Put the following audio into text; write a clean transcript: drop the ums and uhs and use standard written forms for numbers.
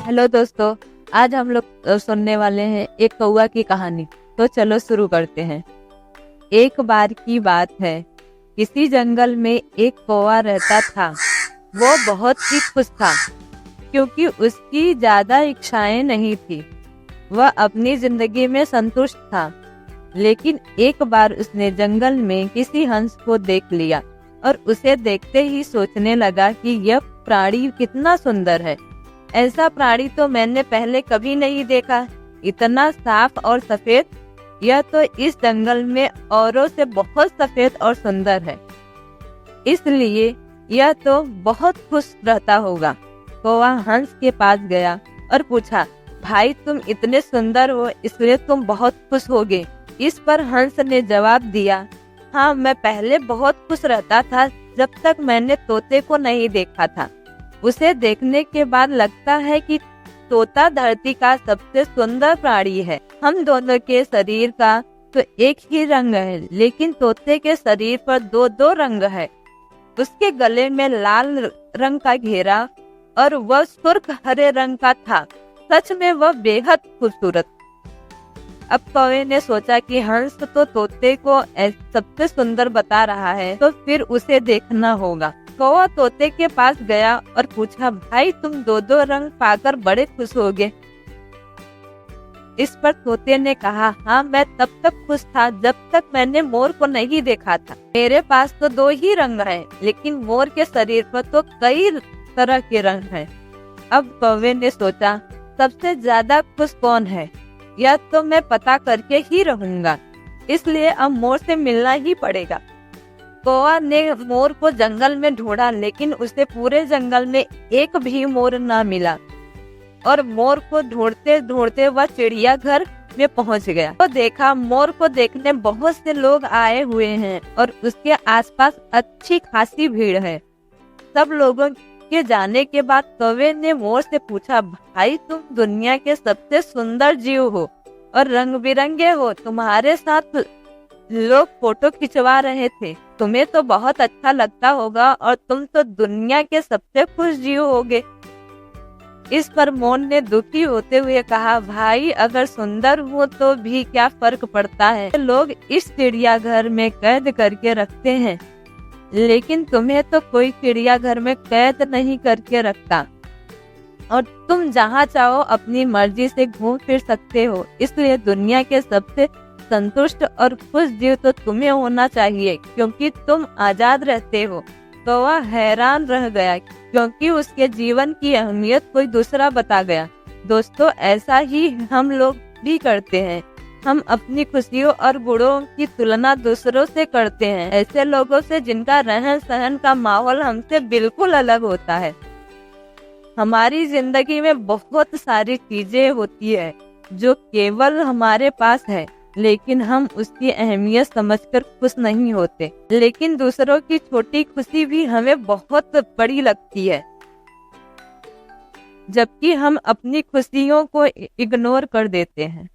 Hello दोस्तों, आज हम लोग सुनने वाले हैं एक कौवा की कहानी। तो चलो शुरू करते हैं। एक बार की बात है, किसी जंगल में एक कौवा रहता था। वो बहुत ही खुश था क्योंकि उसकी ज्यादा इच्छाएं नहीं थी। वह अपनी जिंदगी में संतुष्ट था। लेकिन एक बार उसने जंगल में किसी हंस को देख लिया और उसे देखते ही सोचने लगा कि यह प्राणी कितना सुंदर है। ऐसा प्राणी तो मैंने पहले कभी नहीं देखा। इतना साफ और सफेद, यह तो इस जंगल में औरों से बहुत सफेद और सुंदर है, इसलिए यह तो बहुत खुश रहता होगा। कौवा हंस के पास गया और पूछा, भाई तुम इतने सुंदर हो इसलिए तुम बहुत खुश होगे। इस पर हंस ने जवाब दिया, हाँ, मैं पहले बहुत खुश रहता था जब तक मैंने तोते को नहीं देखा था। उसे देखने के बाद लगता है कि तोता धरती का सबसे सुंदर प्राणी है। हम दोनों के शरीर का तो एक ही रंग है, लेकिन तोते के शरीर पर दो दो रंग है। उसके गले में लाल रंग का घेरा और वह सुर्ख हरे रंग का था। सच में वह बेहद खूबसूरत। अब कौवे ने सोचा कि हंस तो तोते को सबसे सुंदर बता रहा है, तो फिर उसे देखना होगा। कौवा तोते के पास गया और पूछा, भाई तुम दो दो रंग पाकर बड़े खुश होगे। इस पर तोते ने कहा, हाँ, मैं तब तक खुश था जब तक मैंने मोर को नहीं देखा था। मेरे पास तो दो ही रंग हैं, लेकिन मोर के शरीर पर तो कई तरह के रंग हैं। अब कौवे ने सोचा, सबसे ज्यादा खुश कौन है, यह तो मैं पता करके ही रहूंगा। इसलिए अब मोर से मिलना ही पड़ेगा। कौवा ने मोर को जंगल में ढूंढा, लेकिन उसे पूरे जंगल में एक भी मोर ना मिला। और मोर को ढूंढते ढूंढते वह चिड़ियाघर में पहुंच गया। तो देखा, मोर को देखने बहुत से लोग आए हुए हैं और उसके आसपास अच्छी खासी भीड़ है। सब लोगों के जाने के बाद कौवे ने मोर से पूछा, भाई तुम दुनिया के सबसे सुंदर जीव हो और रंग बिरंगे हो। तुम्हारे साथ लोग फोटो खिंचवा रहे थे। तुम्हें तो बहुत अच्छा लगता होगा और तुम तो दुनिया के सबसे खुश जीव होगे। इस पर मोर ने दुखी होते हुए कहा, भाई अगर सुंदर हो तो भी क्या फर्क पड़ता है। लोग इस चिड़ियाघर में कैद करके रखते हैं, लेकिन तुम्हें तो कोई चिड़ियाघर में कैद नहीं करके रखता और तुम जहाँ चाहो अपनी मर्जी से घूम फिर सकते हो। इसलिए दुनिया के सबसे संतुष्ट और खुश जीव तो तुम्हें होना चाहिए, क्योंकि तुम आजाद रहते हो। कौवा हैरान रह गया क्योंकि उसके जीवन की अहमियत कोई दूसरा बता गया। दोस्तों, ऐसा ही हम लोग भी करते हैं। हम अपनी खुशियों और गुणों की तुलना दूसरों से करते हैं, ऐसे लोगों से जिनका रहन सहन का माहौल हमसे बिल्कुल अलग होता है। हमारी जिंदगी में बहुत सारी चीजें होती है जो केवल हमारे पास है, लेकिन हम उसकी अहमियत समझकर खुश नहीं होते। लेकिन दूसरों की छोटी खुशी भी हमें बहुत बड़ी लगती है, जबकि हम अपनी खुशियों को इग्नोर कर देते हैं।